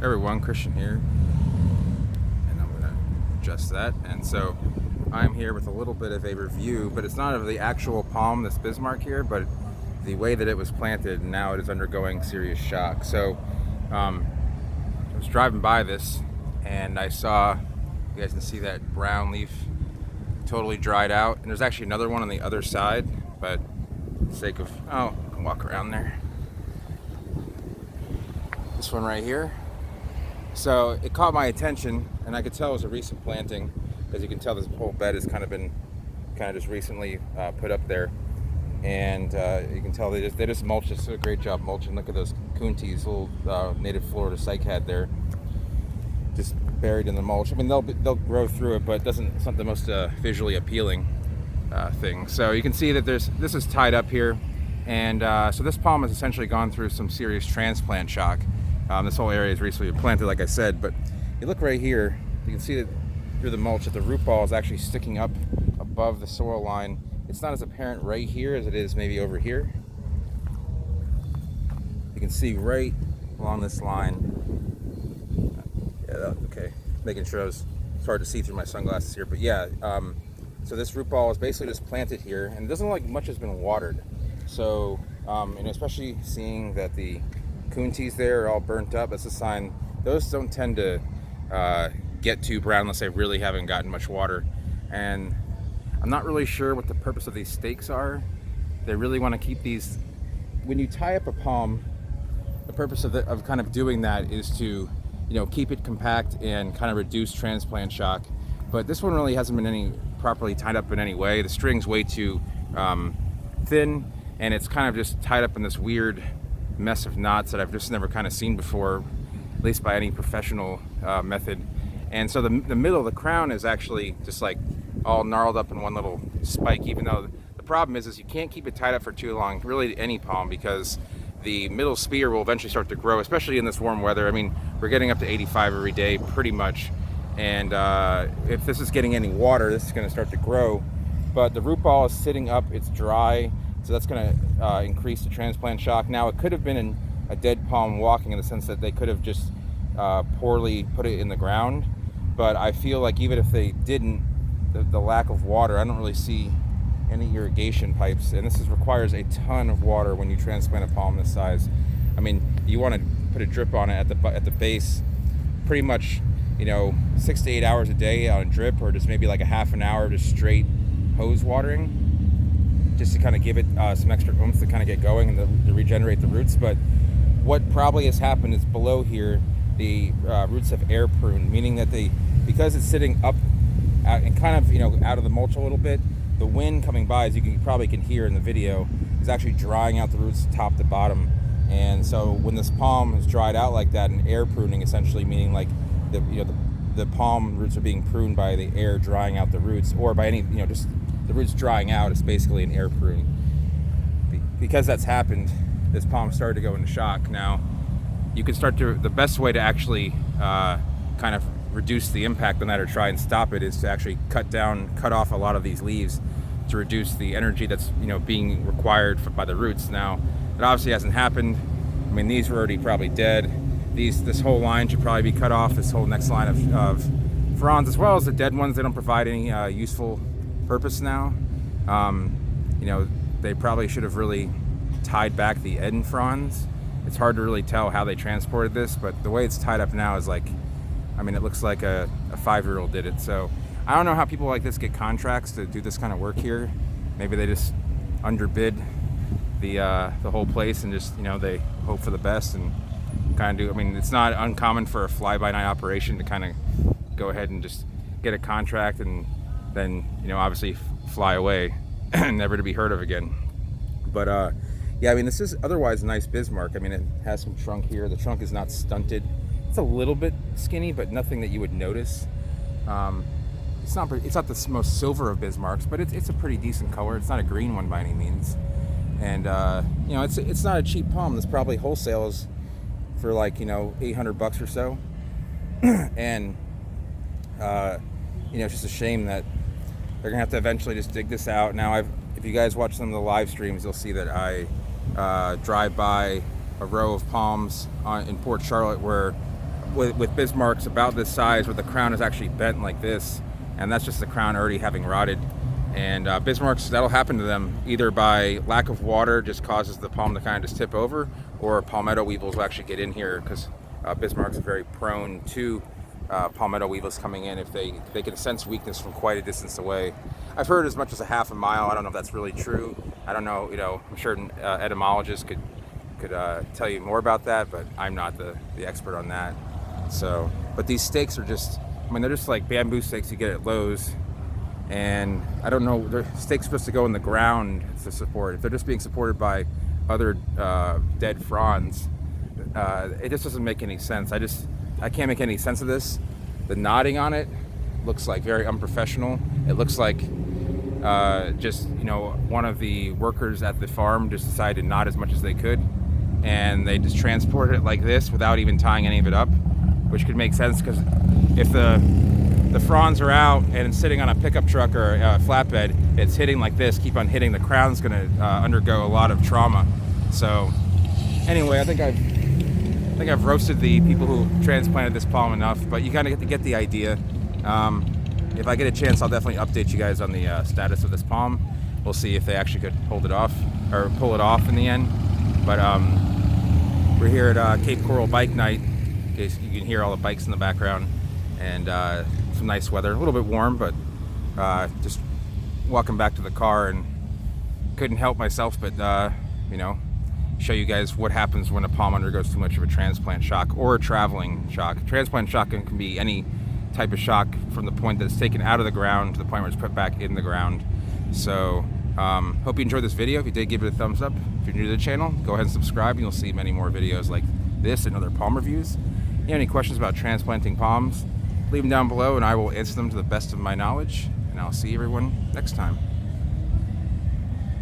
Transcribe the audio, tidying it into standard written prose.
Everyone, Christian here, and I'm going to adjust that. And so I'm here with a little bit of a review, but it's not of the actual palm, this Bismarck here, but the way that it was planted, and now it is undergoing serious shock. So I was driving by this and I saw, you guys can see that brown leaf totally dried out, and there's actually another one on the other side, but for the sake of, I can walk around there. This one right here. So it caught my attention, and I could tell it was a recent planting, because you can tell this whole bed has kind of just recently put up there, and you can tell they just mulched. Just did a great job mulching. Look at those coonties, little native Florida cycad there, just buried in the mulch. I mean, they'll grow through it, but it's not the most visually appealing thing. So you can see that this is tied up here, and so this palm has essentially gone through some serious transplant shock. This whole area is recently planted, like I said, but you look right here, you can see that through the mulch that the root ball is actually sticking up above the soil line. It's not as apparent right here as it is maybe over here. You can see right along this line. Yeah, okay, making sure it's hard to see through my sunglasses here, but yeah, so this root ball is basically just planted here, and it doesn't look like much has been watered. So, and especially seeing that the coonties there are all burnt up, that's a sign. Those don't tend to get too brown unless they really haven't gotten much water. And I'm not really sure what the purpose of these stakes are. They really want to keep these, when you tie up a palm, the purpose of kind of doing that is to, keep it compact and kind of reduce transplant shock. But this one really hasn't been properly tied up in any way. The string's way too thin, and it's kind of just tied up in this weird mess of knots that I've just never kind of seen before, at least by any professional method. And so the middle, the crown, is actually just like all gnarled up in one little spike, even though the problem is you can't keep it tied up for too long, really any palm, because the middle spear will eventually start to grow, especially in this warm weather. I mean, we're getting up to 85 every day pretty much, and if this is getting any water, this is going to start to grow. But the root ball is sitting up, it's dry, so that's going to increase the transplant shock. Now, it could have been a dead palm walking, in the sense that they could have just poorly put it in the ground. But I feel like even if they didn't, the lack of water, I don't really see any irrigation pipes. And this requires a ton of water when you transplant a palm this size. I mean, you want to put a drip on it at the base, pretty much, 6 to 8 hours a day on a drip, or just maybe like a half an hour just straight hose watering, just to kind of give it some extra oomph to kind of get going and to regenerate the roots. But what probably has happened is below here, the roots have air pruned, meaning that because it's sitting up and kind of out of the mulch a little bit, the wind coming by, as you probably can hear in the video, is actually drying out the roots top to bottom. And so when this palm is dried out like that, and air pruning essentially meaning like the palm roots are being pruned by the air drying out the roots, or by any just the roots drying out, is basically an air prune. Because that's happened, this palm started to go into shock. Now, you can the best way to actually kind of reduce the impact on that, or try and stop it, is to actually cut off a lot of these leaves to reduce the energy that's being required by the roots. Now, it obviously hasn't happened. I mean, these were already probably dead. This whole line should probably be cut off, this whole next line of fronds, as well as the dead ones. They don't provide any useful purpose now. They probably should have really tied back the end fronds. It's hard to really tell how they transported this, but the way it's tied up now is like, it looks like a 5-year-old did it. So I don't know how people like this get contracts to do this kind of work here. Maybe they just underbid the whole place, and just they hope for the best and kind of do. It's not uncommon for a fly-by-night operation to kind of go ahead and just get a contract and then obviously fly away never to be heard of again. But yeah, this is otherwise a nice Bismarck. It has some trunk here. The trunk is not stunted. It's a little bit skinny, but nothing that you would notice. It's not the most silver of Bismarcks, but it's a pretty decent color. It's not a green one by any means. And it's not a cheap palm. This probably wholesales for like $800 or so. And it's just a shame that they're gonna have to eventually just dig this out. Now, if you guys watch some of the live streams, you'll see that I drive by a row of palms in Port Charlotte where with Bismarck's about this size, where the crown is actually bent like this, and that's just the crown already having rotted. And Bismarck's, that'll happen to them either by lack of water, just causes the palm to kind of just tip over, or palmetto weevils will actually get in here, because Bismarck's very prone to palmetto weevils coming in if they can sense weakness from quite a distance away. I've heard as much as a half a mile. I don't know if that's really true. I don't know, I'm sure etymologists could tell you more about that, but I'm not the expert on that. So, but these stakes are just, they're just like bamboo stakes you get at Lowe's, and I don't know, they're stakes supposed to go in the ground to support. If they're just being supported by other dead fronds, it just doesn't make any sense. I can't make any sense of this. The knotting on it looks like very unprofessional. It looks like just, one of the workers at the farm just decided to knot as much as they could, and they just transported it like this without even tying any of it up, which could make sense, because if the fronds are out and it's sitting on a pickup truck or a flatbed, it's hitting like this, keep on hitting, the crown's going to undergo a lot of trauma. So anyway, I think I've roasted the people who transplanted this palm enough, but you kind of get the idea. If I get a chance, I'll definitely update you guys on the status of this palm. We'll see if they actually could hold it off or pull it off in the end. But we're here at Cape Coral Bike Night, in case you can hear all the bikes in the background, and some nice weather, a little bit warm, but just walking back to the car, and couldn't help myself but show you guys what happens when a palm undergoes too much of a transplant shock or a traveling shock. Transplant shock can be any type of shock, from the point that it's taken out of the ground to the point where it's put back in the ground. So hope you enjoyed this video. If you did, give it a thumbs up. If you're new to the channel, go ahead and subscribe, and you'll see many more videos like this and other palm reviews. If you have any questions about transplanting palms, leave them down below and I will answer them to the best of my knowledge. And I'll see everyone next time.